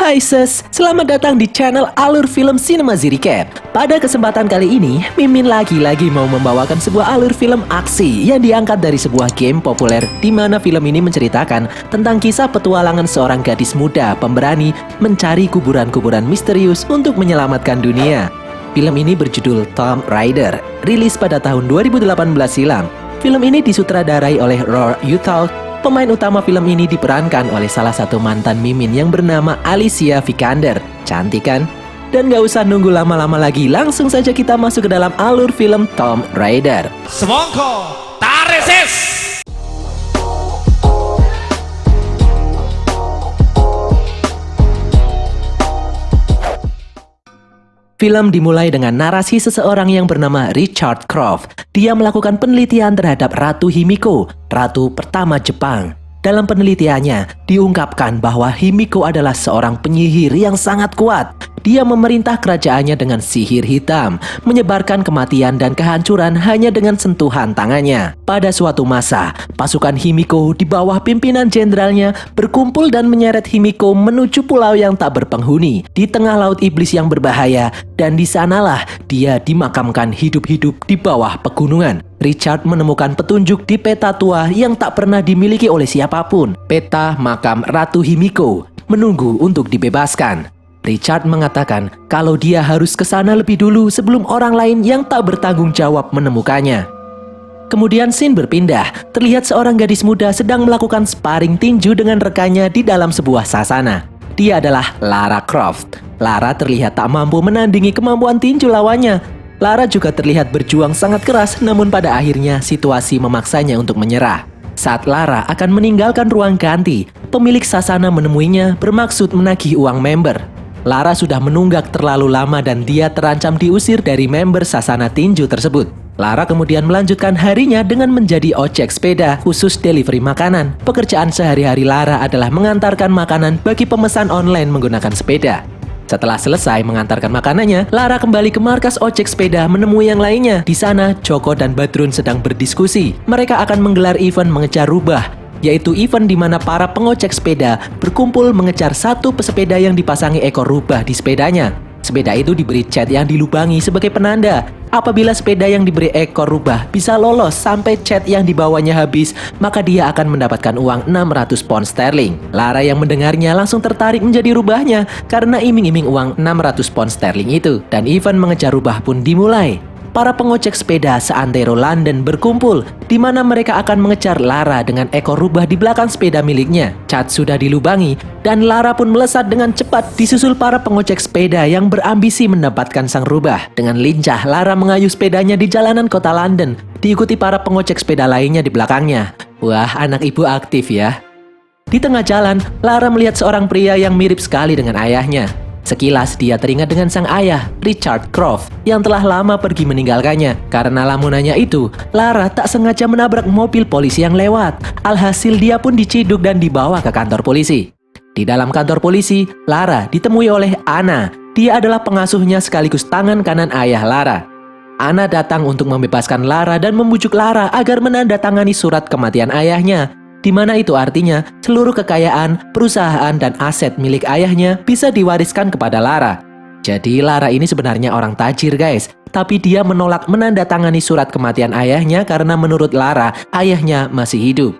Hai sis, selamat datang di channel Alur Film Cinemazi Recap. Pada kesempatan kali ini, Mimin lagi-lagi mau membawakan sebuah alur film aksi yang diangkat dari sebuah game populer di mana film ini menceritakan tentang kisah petualangan seorang gadis muda pemberani mencari kuburan-kuburan misterius untuk menyelamatkan dunia. Film ini berjudul Tomb Raider, rilis pada tahun 2018 silam. Film ini disutradarai oleh Roar Uthaug. Pemain utama film ini diperankan oleh salah satu mantan Mimin yang bernama Alicia Vikander. Cantik kan? Dan gak usah nunggu lama-lama lagi, langsung saja kita masuk ke dalam alur film Tomb Raider. Semongko Taresis. Film dimulai dengan narasi seseorang yang bernama Richard Croft. Dia melakukan penelitian terhadap Ratu Himiko, ratu pertama Jepang. Dalam penelitiannya, diungkapkan bahwa Himiko adalah seorang penyihir yang sangat kuat. Dia memerintah kerajaannya dengan sihir hitam, menyebarkan kematian dan kehancuran hanya dengan sentuhan tangannya. Pada suatu masa, pasukan Himiko di bawah pimpinan jenderalnya berkumpul dan menyeret Himiko menuju pulau yang tak berpenghuni di tengah laut iblis yang berbahaya, dan di sanalah dia dimakamkan hidup-hidup di bawah pegunungan. Richard menemukan petunjuk di peta tua yang tak pernah dimiliki oleh siapapun. Peta makam Ratu Himiko menunggu untuk dibebaskan. Richard mengatakan kalau dia harus ke sana lebih dulu sebelum orang lain yang tak bertanggung jawab menemukannya. Kemudian scene berpindah, terlihat seorang gadis muda sedang melakukan sparring tinju dengan rekannya di dalam sebuah sasana. Dia adalah Lara Croft. Lara terlihat tak mampu menandingi kemampuan tinju lawannya. Lara juga terlihat berjuang sangat keras, namun pada akhirnya situasi memaksanya untuk menyerah. Saat Lara akan meninggalkan ruang ganti, pemilik sasana menemuinya bermaksud menagih uang member. Lara sudah menunggak terlalu lama dan dia terancam diusir dari member sasana tinju tersebut. Lara kemudian melanjutkan harinya dengan menjadi ojek sepeda khusus delivery makanan. Pekerjaan sehari-hari Lara adalah mengantarkan makanan bagi pemesan online menggunakan sepeda. Setelah selesai mengantarkan makanannya, Lara kembali ke markas ojek sepeda menemui yang lainnya. Di sana, Joko dan Badrun sedang berdiskusi. Mereka akan menggelar event mengejar rubah, yaitu event di mana para pengojek sepeda berkumpul mengejar satu pesepeda yang dipasangi ekor rubah di sepedanya. Sepeda itu diberi cat yang dilubangi sebagai penanda. Apabila sepeda yang diberi ekor rubah bisa lolos sampai cat yang dibawanya habis, maka dia akan mendapatkan uang 600 pound sterling. Lara yang mendengarnya langsung tertarik menjadi rubahnya karena iming-iming uang 600 pound sterling itu. Dan event mengejar rubah pun dimulai. Para pengojek sepeda seantero London berkumpul, di mana mereka akan mengejar Lara dengan ekor rubah di belakang sepeda miliknya. Cat sudah dilubangi, dan Lara pun melesat dengan cepat disusul para pengojek sepeda yang berambisi mendapatkan sang rubah. Dengan lincah, Lara mengayuh sepedanya di jalanan kota London, diikuti para pengojek sepeda lainnya di belakangnya. Wah, anak ibu aktif ya. Di tengah jalan, Lara melihat seorang pria yang mirip sekali dengan ayahnya. Sekilas dia teringat dengan sang ayah, Richard Croft, yang telah lama pergi meninggalkannya. Karena lamunannya itu, Lara tak sengaja menabrak mobil polisi yang lewat. Alhasil dia pun diciduk dan dibawa ke kantor polisi. Di dalam kantor polisi, Lara ditemui oleh Anna. Dia adalah pengasuhnya sekaligus tangan kanan ayah Lara. Anna datang untuk membebaskan Lara dan membujuk Lara agar menandatangani surat kematian ayahnya, di mana itu artinya seluruh kekayaan, perusahaan, dan aset milik ayahnya bisa diwariskan kepada Lara. Jadi Lara ini sebenarnya orang tajir guys, tapi dia menolak menandatangani surat kematian ayahnya karena menurut Lara, ayahnya masih hidup.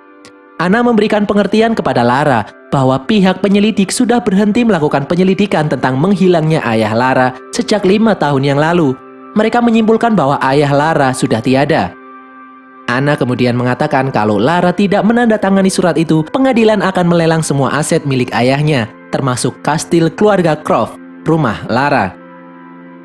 Anna memberikan pengertian kepada Lara bahwa pihak penyelidik sudah berhenti melakukan penyelidikan tentang menghilangnya ayah Lara sejak 5 tahun yang lalu. Mereka menyimpulkan bahwa ayah Lara sudah tiada. Anna kemudian mengatakan kalau Lara tidak menandatangani surat itu, pengadilan akan melelang semua aset milik ayahnya, termasuk kastil keluarga Croft, rumah Lara.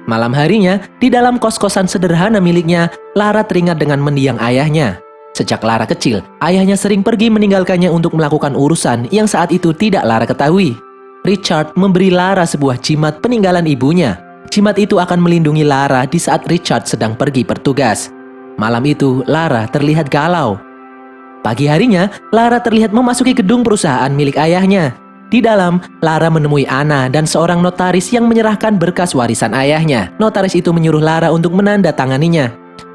Malam harinya, di dalam kos-kosan sederhana miliknya, Lara teringat dengan mendiang ayahnya. Sejak Lara kecil, ayahnya sering pergi meninggalkannya untuk melakukan urusan yang saat itu tidak Lara ketahui. Richard memberi Lara sebuah jimat peninggalan ibunya. Jimat itu akan melindungi Lara di saat Richard sedang pergi bertugas. Malam itu, Lara terlihat galau. Pagi harinya, Lara terlihat memasuki gedung perusahaan milik ayahnya. Di dalam, Lara menemui Anna dan seorang notaris yang menyerahkan berkas warisan ayahnya. Notaris itu menyuruh Lara untuk menandatanganinya.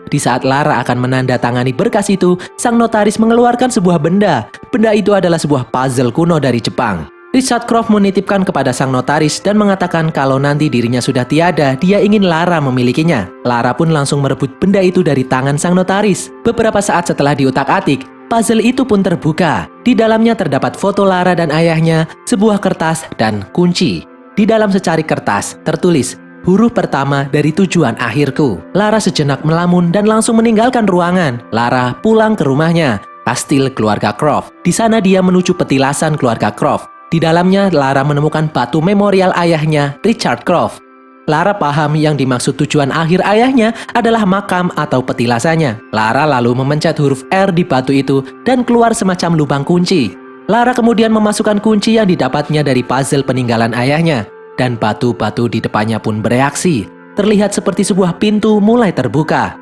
Di saat Lara akan menandatangani berkas itu, sang notaris mengeluarkan sebuah benda. Benda itu adalah sebuah puzzle kuno dari Jepang. Richard Croft menitipkan kepada sang notaris dan mengatakan kalau nanti dirinya sudah tiada, dia ingin Lara memilikinya. Lara pun langsung merebut benda itu dari tangan sang notaris. Beberapa saat setelah diutak-atik, puzzle itu pun terbuka. Di dalamnya terdapat foto Lara dan ayahnya, sebuah kertas, dan kunci. Di dalam secari kertas tertulis, huruf pertama dari tujuan akhirku. Lara sejenak melamun dan langsung meninggalkan ruangan. Lara pulang ke rumahnya, kastil keluarga Croft. Di sana dia menuju petilasan keluarga Croft. Di dalamnya, Lara menemukan batu memorial ayahnya, Richard Croft. Lara paham yang dimaksud tujuan akhir ayahnya adalah makam atau petilasannya. Lara lalu memencet huruf R di batu itu dan keluar semacam lubang kunci. Lara kemudian memasukkan kunci yang didapatnya dari puzzle peninggalan ayahnya. Dan batu-batu di depannya pun bereaksi. Terlihat seperti sebuah pintu mulai terbuka.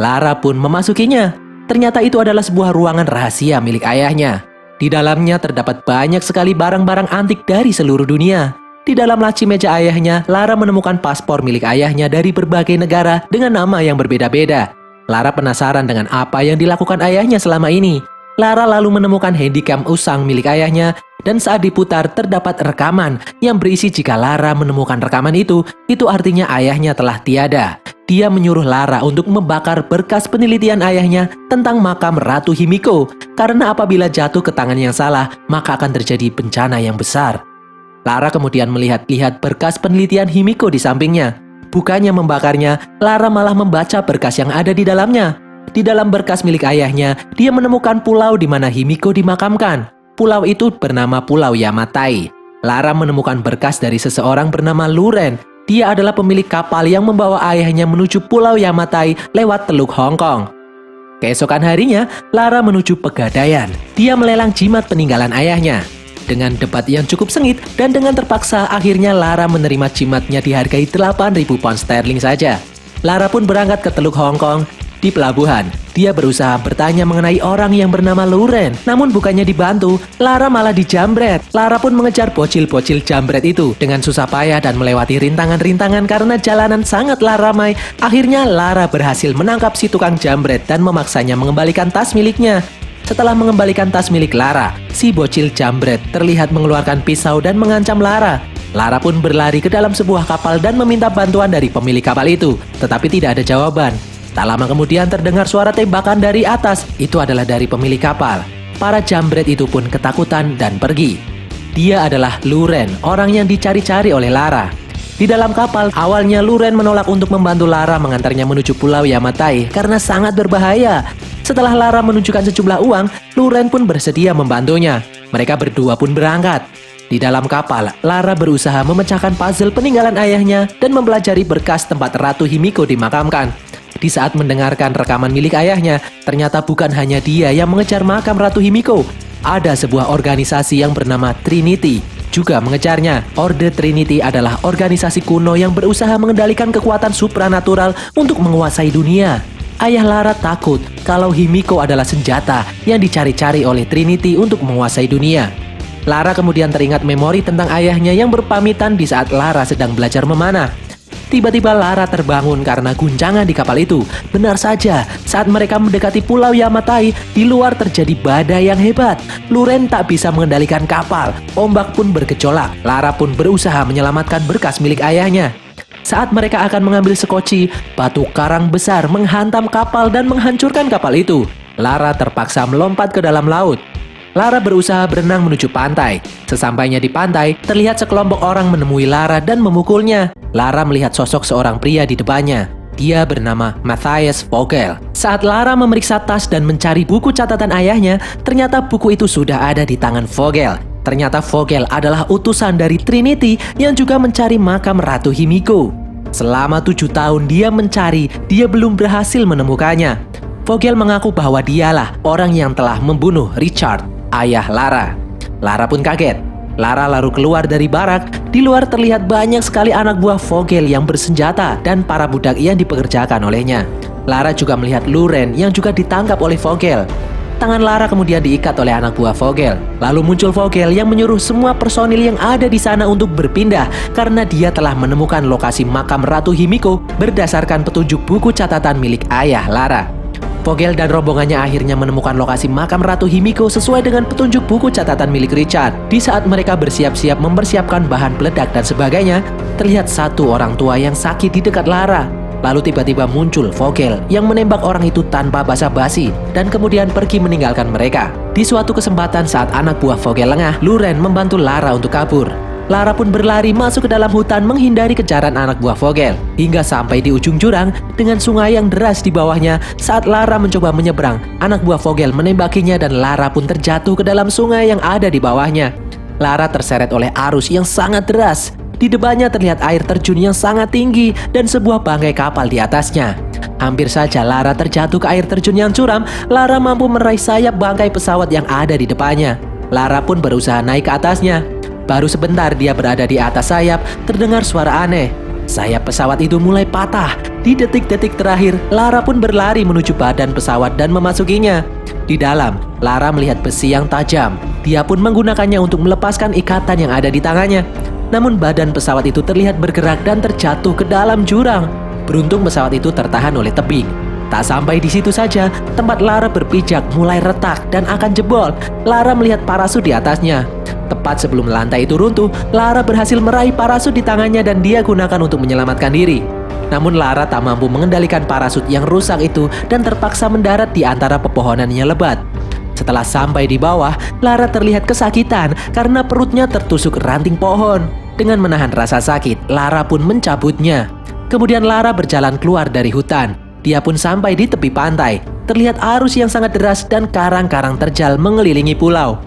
Lara pun memasukinya. Ternyata itu adalah sebuah ruangan rahasia milik ayahnya. Di dalamnya terdapat banyak sekali barang-barang antik dari seluruh dunia. Di dalam laci meja ayahnya, Lara menemukan paspor milik ayahnya dari berbagai negara dengan nama yang berbeda-beda. Lara penasaran dengan apa yang dilakukan ayahnya selama ini. Lara lalu menemukan handycam usang milik ayahnya dan saat diputar terdapat rekaman yang berisi jika Lara menemukan rekaman itu artinya ayahnya telah tiada. Dia menyuruh Lara untuk membakar berkas penelitian ayahnya tentang makam Ratu Himiko karena apabila jatuh ke tangan yang salah maka akan terjadi bencana yang besar. Lara kemudian melihat-lihat berkas penelitian Himiko di sampingnya. Bukannya membakarnya, Lara malah membaca berkas yang ada di dalamnya. Di dalam berkas milik ayahnya, dia menemukan pulau di mana Himiko dimakamkan. Pulau itu bernama Pulau Yamatai. Lara menemukan berkas dari seseorang bernama Luren. Dia adalah pemilik kapal yang membawa ayahnya menuju Pulau Yamatai lewat Teluk Hong Kong. Keesokan harinya, Lara menuju Pegadaian. Dia melelang jimat peninggalan ayahnya. Dengan debat yang cukup sengit dan dengan terpaksa, akhirnya Lara menerima jimatnya dihargai 8.000 pound sterling saja. Lara pun berangkat ke Teluk Hong Kong. Di pelabuhan, dia berusaha bertanya mengenai orang yang bernama Luren. Namun bukannya dibantu, Lara malah dijambret. Lara pun mengejar bocil-bocil jambret itu dengan susah payah dan melewati rintangan-rintangan karena jalanan sangatlah ramai. Akhirnya Lara berhasil menangkap si tukang jambret dan memaksanya mengembalikan tas miliknya. Setelah mengembalikan tas milik Lara, si bocil jambret terlihat mengeluarkan pisau dan mengancam Lara. Lara pun berlari ke dalam sebuah kapal dan meminta bantuan dari pemilik kapal itu, tetapi tidak ada jawaban. Tak lama kemudian terdengar suara tembakan dari atas. Itu adalah dari pemilik kapal. Para jambret itu pun ketakutan dan pergi. Dia adalah Luren, orang yang dicari-cari oleh Lara. Di dalam kapal, awalnya Luren menolak untuk membantu Lara mengantarnya menuju Pulau Yamatai karena sangat berbahaya. Setelah Lara menunjukkan sejumlah uang, Luren pun bersedia membantunya. Mereka berdua pun berangkat. Di dalam kapal, Lara berusaha memecahkan puzzle peninggalan ayahnya dan mempelajari berkas tempat Ratu Himiko dimakamkan. Di saat mendengarkan rekaman milik ayahnya, ternyata bukan hanya dia yang mengejar makam Ratu Himiko. Ada sebuah organisasi yang bernama Trinity juga mengejarnya. Orde Trinity adalah organisasi kuno yang berusaha mengendalikan kekuatan supranatural untuk menguasai dunia. Ayah Lara takut kalau Himiko adalah senjata yang dicari-cari oleh Trinity untuk menguasai dunia. Lara kemudian teringat memori tentang ayahnya yang berpamitan di saat Lara sedang belajar memanah. Tiba-tiba Lara terbangun karena guncangan di kapal itu. Benar saja, saat mereka mendekati Pulau Yamatai, di luar terjadi badai yang hebat. Luren tak bisa mengendalikan kapal. Ombak pun bergejolak. Lara pun berusaha menyelamatkan berkas milik ayahnya. Saat mereka akan mengambil sekoci, batu karang besar menghantam kapal dan menghancurkan kapal itu. Lara terpaksa melompat ke dalam laut. Lara berusaha berenang menuju pantai. Sesampainya di pantai, terlihat sekelompok orang menemui Lara dan memukulnya. Lara melihat sosok seorang pria di depannya. Dia bernama Matthias Vogel. Saat Lara memeriksa tas dan mencari buku catatan ayahnya, ternyata buku itu sudah ada di tangan Vogel. Ternyata Vogel adalah utusan dari Trinity yang juga mencari makam Ratu Himiko. Selama 7 tahun dia mencari, dia belum berhasil menemukannya. Vogel mengaku bahwa dialah orang yang telah membunuh Richard, ayah Lara. Lara pun kaget. Lara lalu keluar dari barak. Di luar terlihat banyak sekali anak buah Vogel yang bersenjata dan para budak yang dipekerjakan olehnya. Lara juga melihat Luren yang juga ditangkap oleh Vogel. Tangan Lara kemudian diikat oleh anak buah Vogel. Lalu muncul Vogel yang menyuruh semua personil yang ada di sana untuk berpindah karena dia telah menemukan lokasi makam Ratu Himiko berdasarkan petunjuk buku catatan milik ayah Lara. Vogel dan rombongannya akhirnya menemukan lokasi makam Ratu Himiko sesuai dengan petunjuk buku catatan milik Richard. Di saat mereka bersiap-siap mempersiapkan bahan peledak dan sebagainya, terlihat satu orang tua yang sakit di dekat Lara. Lalu tiba-tiba muncul Vogel yang menembak orang itu tanpa basa-basi dan kemudian pergi meninggalkan mereka. Di suatu kesempatan saat anak buah Vogel lengah, Luren membantu Lara untuk kabur. Lara pun berlari masuk ke dalam hutan menghindari kejaran anak buah Vogel. Hingga sampai di ujung jurang dengan sungai yang deras di bawahnya. Saat Lara mencoba menyeberang, anak buah Vogel menembakinya dan Lara pun terjatuh ke dalam sungai yang ada di bawahnya. Lara terseret oleh arus yang sangat deras. Di depannya terlihat air terjun yang sangat tinggi dan sebuah bangkai kapal di atasnya. Hampir saja Lara terjatuh ke air terjun yang curam. Lara mampu meraih sayap bangkai pesawat yang ada di depannya. Lara pun berusaha naik ke atasnya. Baru sebentar dia berada di atas sayap, terdengar suara aneh. Sayap pesawat itu mulai patah. Di detik-detik terakhir, Lara pun berlari menuju badan pesawat dan memasukinya. Di dalam, Lara melihat besi yang tajam. Dia pun menggunakannya untuk melepaskan ikatan yang ada di tangannya. Namun badan pesawat itu terlihat bergerak dan terjatuh ke dalam jurang. Beruntung pesawat itu tertahan oleh tebing. Tak sampai di situ saja, tempat Lara berpijak mulai retak dan akan jebol. Lara melihat parasut di atasnya. Tepat sebelum lantai itu runtuh, Lara berhasil meraih parasut di tangannya dan dia gunakan untuk menyelamatkan diri. Namun Lara tak mampu mengendalikan parasut yang rusak itu dan terpaksa mendarat di antara pepohonan yang lebat. Setelah sampai di bawah, Lara terlihat kesakitan karena perutnya tertusuk ranting pohon. Dengan menahan rasa sakit, Lara pun mencabutnya. Kemudian Lara berjalan keluar dari hutan. Dia pun sampai di tepi pantai. Terlihat arus yang sangat deras dan karang-karang terjal mengelilingi pulau.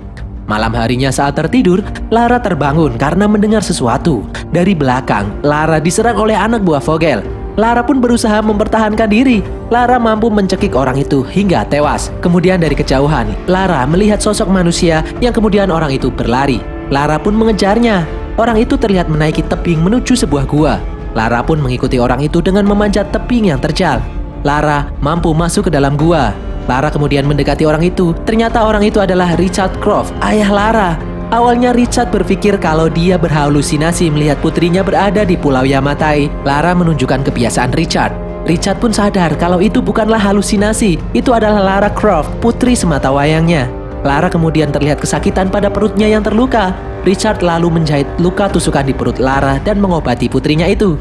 Malam harinya saat tertidur, Lara terbangun karena mendengar sesuatu. Dari belakang, Lara diserang oleh anak buah Vogel. Lara pun berusaha mempertahankan diri. Lara mampu mencekik orang itu hingga tewas. Kemudian dari kejauhan, Lara melihat sosok manusia yang kemudian orang itu berlari. Lara pun mengejarnya. Orang itu terlihat menaiki tebing menuju sebuah gua. Lara pun mengikuti orang itu dengan memanjat tebing yang terjal. Lara mampu masuk ke dalam gua. Lara kemudian mendekati orang itu. Ternyata orang itu adalah Richard Croft, ayah Lara. Awalnya Richard berpikir kalau dia berhalusinasi melihat putrinya berada di Pulau Yamatai. Lara menunjukkan kebiasaan Richard. Richard pun sadar kalau itu bukanlah halusinasi. Itu adalah Lara Croft, putri sematawayangnya. Lara kemudian terlihat kesakitan pada perutnya yang terluka. Richard lalu menjahit luka tusukan di perut Lara dan mengobati putrinya itu.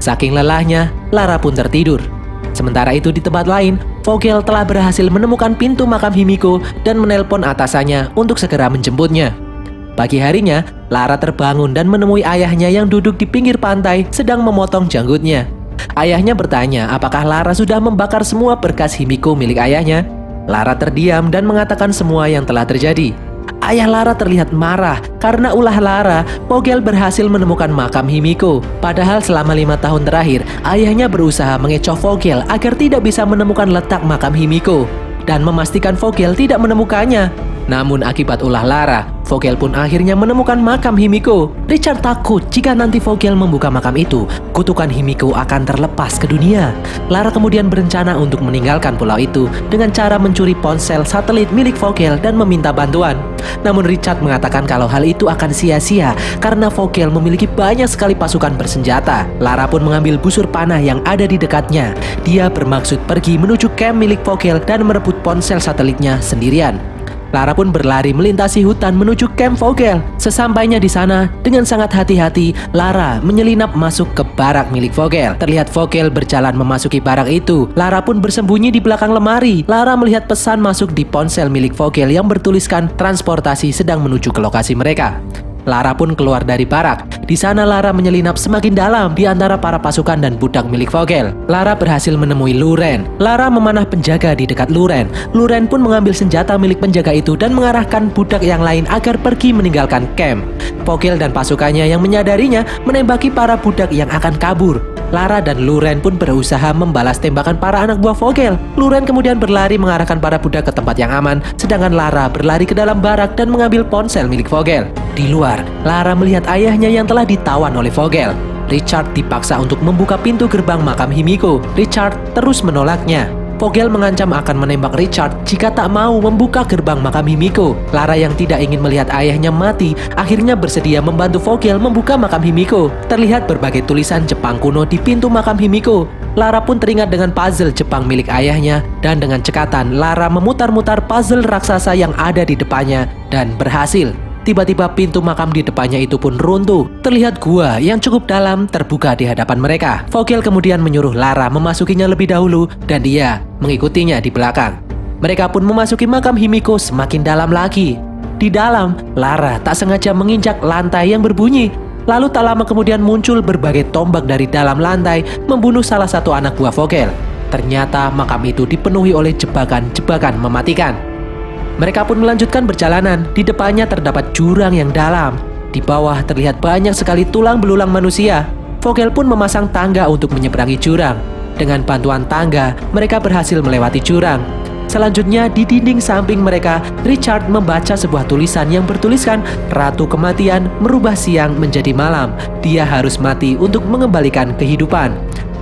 Saking lelahnya, Lara pun tertidur. Sementara itu di tempat lain, Vogel telah berhasil menemukan pintu makam Himiko dan menelpon atasannya untuk segera menjemputnya. Pagi harinya, Lara terbangun dan menemui ayahnya yang duduk di pinggir pantai sedang memotong janggutnya. Ayahnya bertanya apakah Lara sudah membakar semua berkas Himiko milik ayahnya. Lara terdiam dan mengatakan semua yang telah terjadi. Ayah Lara terlihat marah karena ulah Lara, Vogel berhasil menemukan makam Himiko. Padahal selama 5 tahun terakhir, ayahnya berusaha mengecoh Vogel agar tidak bisa menemukan letak makam Himiko dan memastikan Vogel tidak menemukannya. Namun akibat ulah Lara, Vogel pun akhirnya menemukan makam Himiko. Richard takut jika nanti Vogel membuka makam itu, kutukan Himiko akan terlepas ke dunia. Lara kemudian berencana untuk meninggalkan pulau itu dengan cara mencuri ponsel satelit milik Vogel dan meminta bantuan. Namun Richard mengatakan kalau hal itu akan sia-sia karena Vogel memiliki banyak sekali pasukan bersenjata. Lara pun mengambil busur panah yang ada di dekatnya. Dia bermaksud pergi menuju camp milik Vogel dan merebut ponsel satelitnya sendirian. Lara pun berlari melintasi hutan menuju camp Vogel. Sesampainya di sana, dengan sangat hati-hati, Lara menyelinap masuk ke barak milik Vogel. Terlihat Vogel berjalan memasuki barak itu. Lara pun bersembunyi di belakang lemari. Lara melihat pesan masuk di ponsel milik Vogel yang bertuliskan transportasi sedang menuju ke lokasi mereka. Lara pun keluar dari barak. Di sana Lara menyelinap semakin dalam di antara para pasukan dan budak milik Vogel. Lara berhasil menemui Luren. Lara memanah penjaga di dekat Luren. Luren pun mengambil senjata milik penjaga itu dan mengarahkan budak yang lain agar pergi meninggalkan camp. Vogel dan pasukannya yang menyadarinya menembaki para budak yang akan kabur. Lara dan Luren pun berusaha membalas tembakan para anak buah Vogel. Luren kemudian berlari mengarahkan para budak ke tempat yang aman, sedangkan Lara berlari ke dalam barak dan mengambil ponsel milik Vogel. Di luar, Lara melihat ayahnya yang telah ditawan oleh Vogel. Richard dipaksa untuk membuka pintu gerbang makam Himiko. Richard terus menolaknya. Vogel mengancam akan menembak Richard jika tak mau membuka gerbang makam Himiko. Lara yang tidak ingin melihat ayahnya mati akhirnya bersedia membantu Vogel membuka makam Himiko. Terlihat berbagai tulisan Jepang kuno di pintu makam Himiko. Lara pun teringat dengan puzzle Jepang milik ayahnya, dan dengan cekatan Lara memutar-mutar puzzle raksasa yang ada di depannya dan berhasil. Tiba-tiba pintu makam di depannya itu pun runtuh. Terlihat gua yang cukup dalam terbuka di hadapan mereka. Vogel kemudian menyuruh Lara memasukinya lebih dahulu dan dia mengikutinya di belakang. Mereka pun memasuki makam Himiko semakin dalam lagi. Di dalam, Lara tak sengaja menginjak lantai yang berbunyi. Lalu tak lama kemudian muncul berbagai tombak dari dalam lantai membunuh salah satu anak buah Vogel. Ternyata makam itu dipenuhi oleh jebakan-jebakan mematikan. Mereka pun melanjutkan perjalanan. Di depannya terdapat jurang yang dalam. Di bawah terlihat banyak sekali tulang belulang manusia. Vogel pun memasang tangga untuk menyeberangi jurang. Dengan bantuan tangga, mereka berhasil melewati jurang. Selanjutnya di dinding samping mereka, Richard membaca sebuah tulisan yang bertuliskan Ratu Kematian merubah siang menjadi malam. Dia harus mati untuk mengembalikan kehidupan.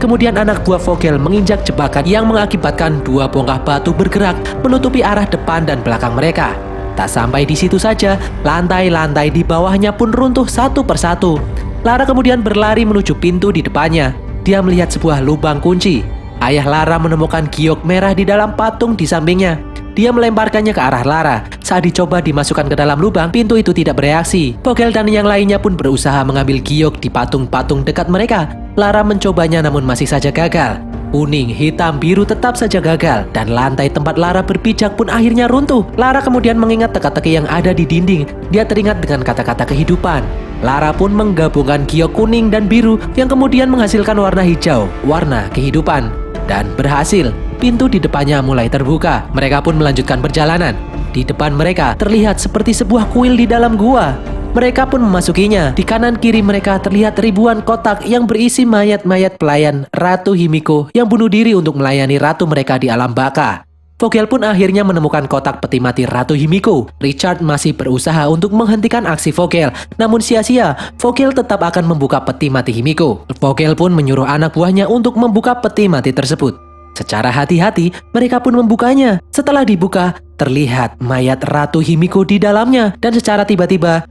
Kemudian anak buah Vogel menginjak jebakan yang mengakibatkan dua bongkah batu bergerak menutupi arah depan dan belakang mereka. Tak sampai di situ saja, lantai-lantai di bawahnya pun runtuh satu persatu. Lara kemudian berlari menuju pintu di depannya. Dia melihat sebuah lubang kunci. Ayah Lara menemukan giok merah di dalam patung di sampingnya. Dia melemparkannya ke arah Lara. Saat dicoba dimasukkan ke dalam lubang, pintu itu tidak bereaksi. Vogel dan yang lainnya pun berusaha mengambil giok di patung-patung dekat mereka. Lara mencobanya namun masih saja gagal. Kuning, hitam, biru tetap saja gagal. Dan lantai tempat Lara berpijak pun akhirnya runtuh. Lara kemudian mengingat teka-teki yang ada di dinding. Dia teringat dengan kata-kata kehidupan. Lara pun menggabungkan giok kuning dan biru yang kemudian menghasilkan warna hijau, warna kehidupan. Dan berhasil, pintu di depannya mulai terbuka. Mereka pun melanjutkan perjalanan. Di depan mereka terlihat seperti sebuah kuil di dalam gua. Mereka pun memasukinya. Di kanan kiri mereka terlihat ribuan kotak yang berisi mayat-mayat pelayan Ratu Himiko yang bunuh diri untuk melayani ratu mereka di alam baka. Vogel pun akhirnya menemukan kotak peti mati Ratu Himiko. Richard masih berusaha untuk menghentikan aksi Vogel, namun sia-sia. Vogel tetap akan membuka peti mati Himiko. Vogel pun menyuruh anak buahnya untuk membuka peti mati tersebut. Secara hati-hati, mereka pun membukanya. Setelah dibuka, terlihat mayat Ratu Himiko di dalamnya, dan secara tiba-tiba,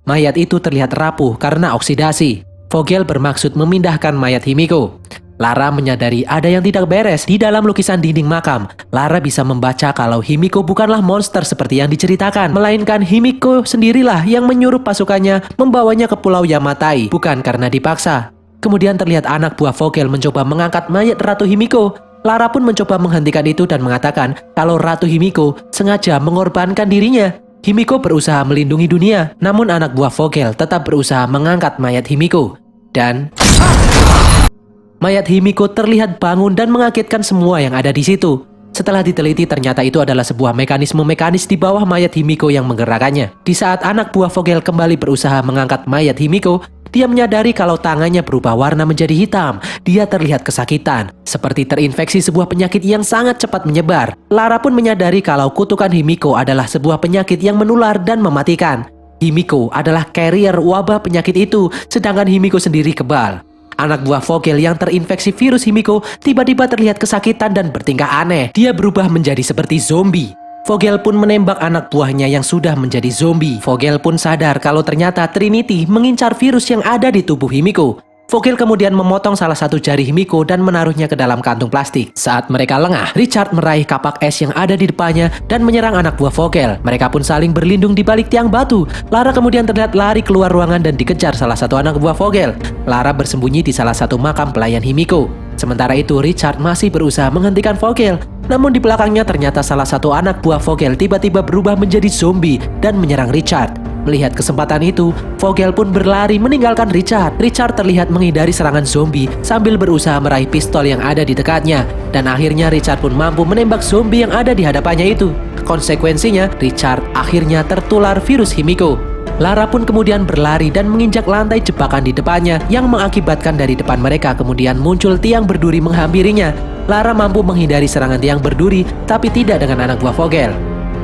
mayat itu terlihat rapuh karena oksidasi. Vogel bermaksud memindahkan mayat Himiko. Lara menyadari ada yang tidak beres di dalam lukisan dinding makam. Lara bisa membaca kalau Himiko bukanlah monster seperti yang diceritakan, melainkan Himiko sendirilah yang menyuruh pasukannya membawanya ke Pulau Yamatai, bukan karena dipaksa. Kemudian terlihat anak buah Vogel mencoba mengangkat mayat Ratu Himiko. Lara pun mencoba menghentikan itu dan mengatakan kalau Ratu Himiko sengaja mengorbankan dirinya. Himiko berusaha melindungi dunia, namun anak buah Vogel tetap berusaha mengangkat mayat Himiko. Dan mayat Himiko terlihat bangun dan mengagetkan semua yang ada di situ. Setelah diteliti ternyata itu adalah sebuah mekanisme mekanis di bawah mayat Himiko yang menggerakkannya. Di saat anak buah Vogel kembali berusaha mengangkat mayat Himiko, dia menyadari kalau tangannya berubah warna menjadi hitam. Dia terlihat kesakitan, seperti terinfeksi sebuah penyakit yang sangat cepat menyebar. Lara pun menyadari kalau kutukan Himiko adalah sebuah penyakit yang menular dan mematikan. Himiko adalah carrier wabah penyakit itu, sedangkan Himiko sendiri kebal. Anak buah Vogel yang terinfeksi virus Himiko tiba-tiba terlihat kesakitan dan bertingkah aneh. Dia berubah menjadi seperti zombie. Vogel pun menembak anak buahnya yang sudah menjadi zombie. Vogel pun sadar kalau ternyata Trinity mengincar virus yang ada di tubuh Himiko. Vogel kemudian memotong salah satu jari Himiko dan menaruhnya ke dalam kantung plastik. Saat mereka lengah, Richard meraih kapak es yang ada di depannya dan menyerang anak buah Vogel. Mereka pun saling berlindung di balik tiang batu. Lara kemudian terlihat lari keluar ruangan dan dikejar salah satu anak buah Vogel. Lara bersembunyi di salah satu makam pelayan Himiko. Sementara itu Richard masih berusaha menghentikan Vogel. Namun di belakangnya ternyata salah satu anak buah Vogel tiba-tiba berubah menjadi zombie dan menyerang Richard. Melihat kesempatan itu, Vogel pun berlari meninggalkan Richard. Richard terlihat menghindari serangan zombie sambil berusaha meraih pistol yang ada di dekatnya. Dan akhirnya Richard pun mampu menembak zombie yang ada di hadapannya itu. Konsekuensinya, Richard akhirnya tertular virus Himiko. Lara pun kemudian berlari dan menginjak lantai jebakan di depannya yang mengakibatkan dari depan mereka kemudian muncul tiang berduri menghampirinya. Lara mampu menghindari serangan tiang berduri tapi tidak dengan anak buah Vogel.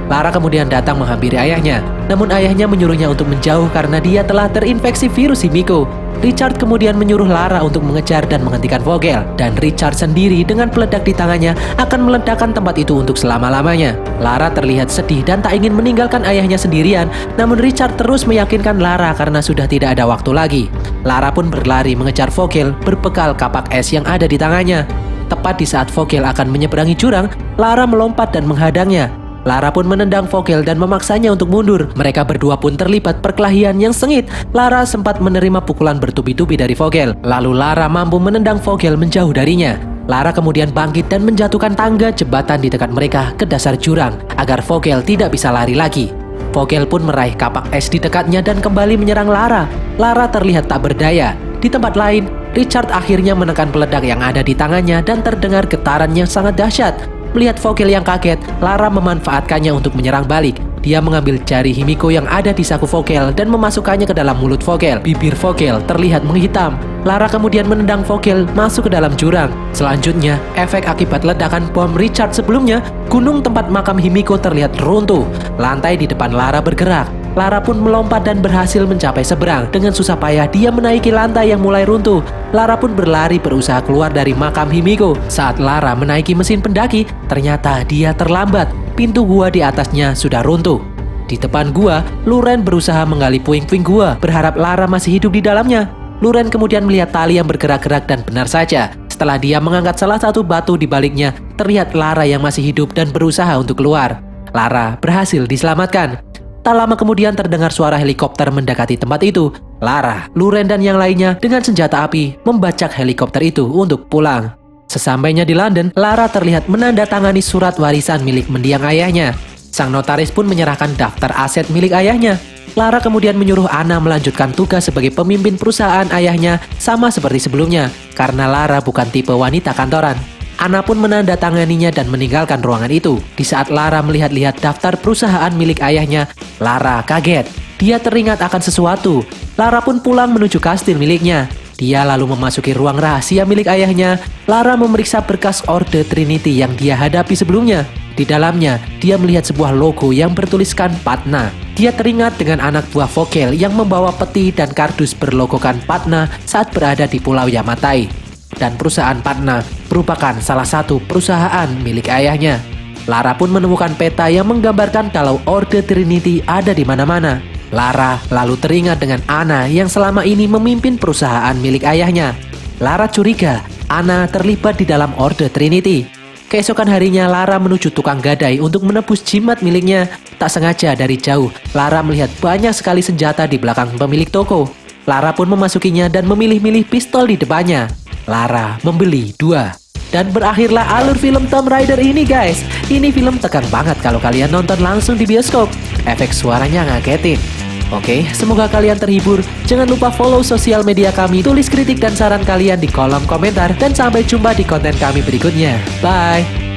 Lara kemudian datang menghampiri ayahnya, namun ayahnya menyuruhnya untuk menjauh karena dia telah terinfeksi virus Himiko. Richard kemudian menyuruh Lara untuk mengejar dan menghentikan Vogel. Dan Richard sendiri dengan peledak di tangannya akan meledakkan tempat itu untuk selama-lamanya. Lara terlihat sedih dan tak ingin meninggalkan ayahnya sendirian, namun Richard terus meyakinkan Lara karena sudah tidak ada waktu lagi. Lara pun berlari mengejar Vogel berbekal kapak es yang ada di tangannya. Tepat di saat Vogel akan menyeberangi jurang, Lara melompat dan menghadangnya. Lara pun menendang Vogel dan memaksanya untuk mundur. Mereka berdua pun terlibat perkelahian yang sengit. Lara sempat menerima pukulan bertubi-tubi dari Vogel. Lalu Lara mampu menendang Vogel menjauh darinya. Lara kemudian bangkit dan menjatuhkan tangga jembatan di dekat mereka ke dasar jurang agar Vogel tidak bisa lari lagi. Vogel pun meraih kapak es di dekatnya dan kembali menyerang Lara. Lara terlihat tak berdaya. Di tempat lain, Richard akhirnya menekan peledak yang ada di tangannya dan terdengar getaran yang sangat dahsyat. Melihat Vogel yang kaget, Lara memanfaatkannya untuk menyerang balik. Dia mengambil jari Himiko yang ada di saku Vogel dan memasukkannya ke dalam mulut Vogel. Bibir Vogel terlihat menghitam. Lara kemudian menendang Vogel masuk ke dalam jurang. Selanjutnya, efek akibat ledakan bom Richard sebelumnya, gunung tempat makam Himiko terlihat runtuh. Lantai di depan Lara bergerak. Lara pun melompat dan berhasil mencapai seberang. Dengan susah payah dia menaiki lantai yang mulai runtuh. Lara pun berlari berusaha keluar dari makam Himiko. Saat Lara menaiki mesin pendaki, ternyata dia terlambat. Pintu gua di atasnya sudah runtuh. Di depan gua, Luren berusaha menggali puing-puing gua, berharap Lara masih hidup di dalamnya. Luren kemudian melihat tali yang bergerak-gerak dan benar saja. Setelah dia mengangkat salah satu batu di baliknya, terlihat Lara yang masih hidup dan berusaha untuk keluar. Lara berhasil diselamatkan. Tak lama kemudian terdengar suara helikopter mendekati tempat itu. Lara, Luren dan yang lainnya dengan senjata api membacak helikopter itu untuk pulang. Sesampainya di London, Lara terlihat menandatangani surat warisan milik mendiang ayahnya. Sang notaris pun menyerahkan daftar aset milik ayahnya. Lara kemudian menyuruh Anna melanjutkan tugas sebagai pemimpin perusahaan ayahnya sama seperti sebelumnya, karena Lara bukan tipe wanita kantoran. Anna pun menandatanganinya dan meninggalkan ruangan itu. Di saat Lara melihat-lihat daftar perusahaan milik ayahnya, Lara kaget. Dia teringat akan sesuatu. Lara pun pulang menuju kastil miliknya. Dia lalu memasuki ruang rahasia milik ayahnya. Lara memeriksa berkas Orde Trinity yang dia hadapi sebelumnya. Di dalamnya, dia melihat sebuah logo yang bertuliskan Patna. Dia teringat dengan anak buah Vogel yang membawa peti dan kardus berlogokan Patna saat berada di Pulau Yamatai. Dan perusahaan Patna merupakan salah satu perusahaan milik ayahnya. Lara pun menemukan peta yang menggambarkan kalau Orde Trinity ada di mana-mana. Lara lalu teringat dengan Anna yang selama ini memimpin perusahaan milik ayahnya. Lara curiga Anna terlibat di dalam Orde Trinity. Keesokan harinya Lara menuju tukang gadai untuk menebus jimat miliknya. Tak sengaja dari jauh, Lara melihat banyak sekali senjata di belakang pemilik toko. Lara pun memasukinya dan memilih-milih pistol di depannya. Lara membeli 2. Dan berakhirlah alur film Tomb Raider ini guys. Ini film tekan banget kalau kalian nonton langsung di bioskop. Efek suaranya ngagetin. Oke, semoga kalian terhibur. Jangan lupa follow sosial media kami, tulis kritik dan saran kalian di kolom komentar. Dan sampai jumpa di konten kami berikutnya. Bye!